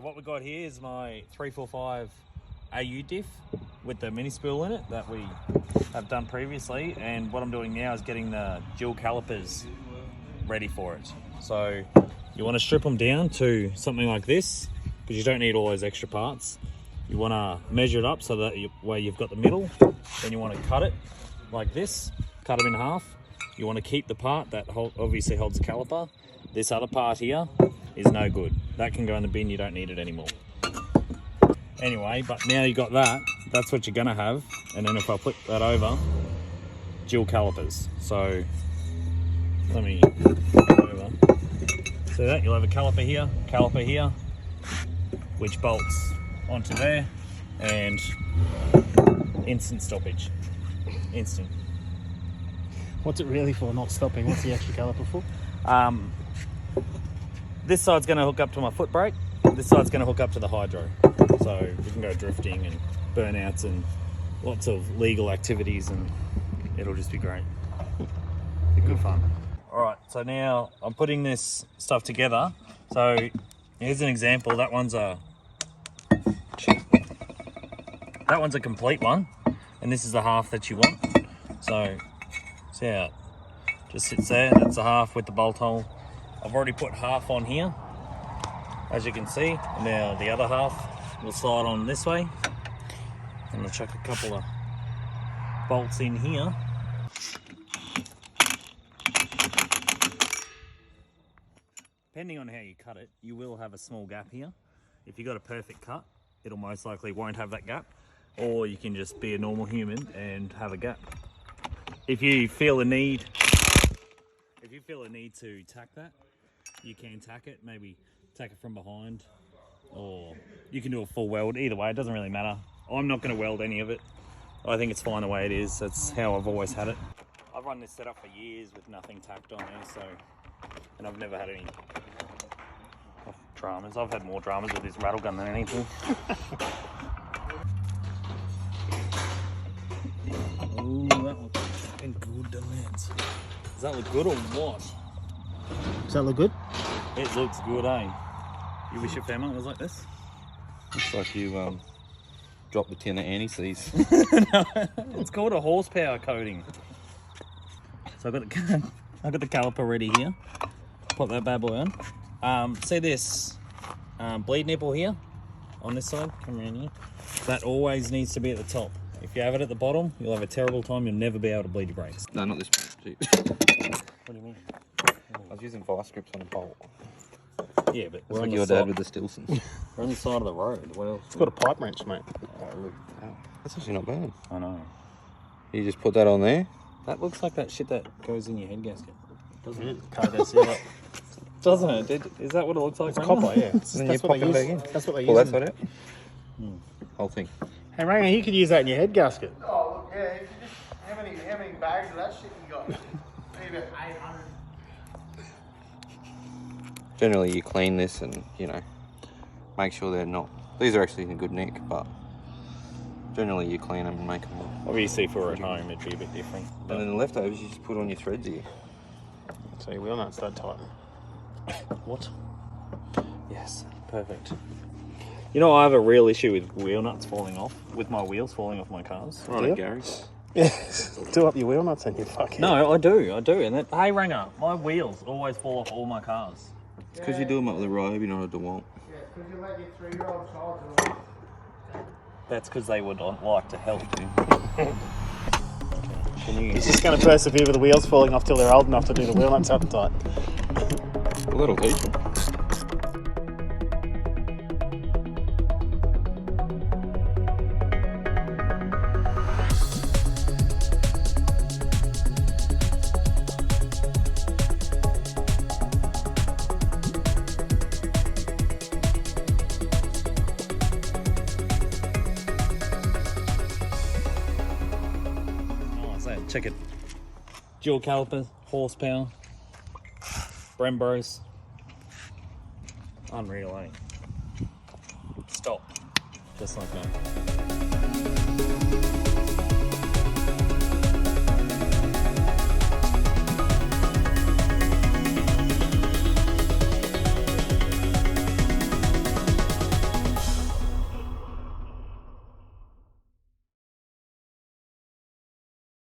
what we've got here is my 345 AU diff with the mini spool in it that we have done previously, and what I'm doing now is getting the dual calipers ready for it. So you want to strip them down to something like this because you don't need all those extra parts. You want to measure it up so that where you've got the middle, then you want to cut it like this, cut them in half. You want to keep the part that obviously holds the caliper. This other part here is no good. That can go in the bin, you don't need it anymore. Anyway, but now you got that, that's what you're gonna have. And then if I flip that over, dual calipers. So let me go over. So that you'll have a caliper here, which bolts onto there, and instant stoppage. Instant. What's it really for, not stopping? What's the extra caliper for? This side's going to hook up to my foot brake. This side's going to hook up to the hydro. So we can go drifting and burnouts and lots of legal activities, and it'll just be great. Be good fun. All right, so now I'm putting this stuff together. So here's an example. That one's a complete one, and this is the half that you want. So see how it just sits there. That's the half with the bolt hole. I've already put half on here, as you can see. Now the other half will slide on this way. I'm gonna chuck a couple of bolts in here. Depending on how you cut it, you will have a small gap here. If you got a perfect cut, it'll most likely won't have that gap, or you can just be a normal human and have a gap. If you feel a need to tack that, you can tack it, maybe tack it from behind, or you can do a full weld. Either way, it doesn't really matter. I'm not going to weld any of it. I think it's fine the way it is. That's how I've always had it. I've run this setup for years with nothing tacked on there, and I've never had any dramas. I've had more dramas with this rattle gun than anything. Ooh, that looks fucking good, doesn't it? Does that look good or what? Does that look good? It looks good, eh? You wish your Fairmont was like this? Looks like you dropped the tin of anti-seize. No, it's called a horsepower coating. So I've got the caliper ready here. Pop that bad boy on. See this bleed nipple here on this side? Come around here. That always needs to be at the top. If you have it at the bottom, you'll have a terrible time. You'll never be able to bleed your brakes. No, not this one. What do you mean? I was using vice grips on a bolt. Yeah, but It's like your dad with the Stilsons. We're on the side of the road. Well, It's got a pipe wrench, mate. Oh, look. Oh, that's actually not bad. I know. You just put that on there. That looks like that shit that goes in your head gasket. Doesn't it? Cargo seal. Doesn't it? Is that what it looks like? It's copper, yeah. Then you That's what pop they it back use. in. That's what they Well, use. that's what it. Whole thing. Hey, Ranger, you could use that in your head gasket. Oh, look, yeah, if you just, how many bags of that shit you got? Maybe about 800. Generally, you clean this and, you know, make sure they're not... These are actually in good nick, but generally you clean them and make them... Obviously, if we were at home, it'd be a bit different. And then the leftovers, you just put on your threads here. So your wheel nuts don't tighten. What? Yes, perfect. You know, I have a real issue with wheel nuts falling off, with my wheels falling off my cars. Right, Yeah. Gary's. Yeah, do up your wheel nuts and you fucking... No, I do. And then, hey, Ranger, my wheels always fall off all my cars. It's because you do them up with a robe, you're not a DeWalt. Yeah, because you let your 3-year-old child do it. That's because they would like to help you. Can you... He's just going to persevere with the wheels falling off till they're old enough to do the wheel nuts up tight. Well, that'll teach them. Check it. Dual calipers, horsepower, Brembros. Unreal, eh? Stop. Just like that.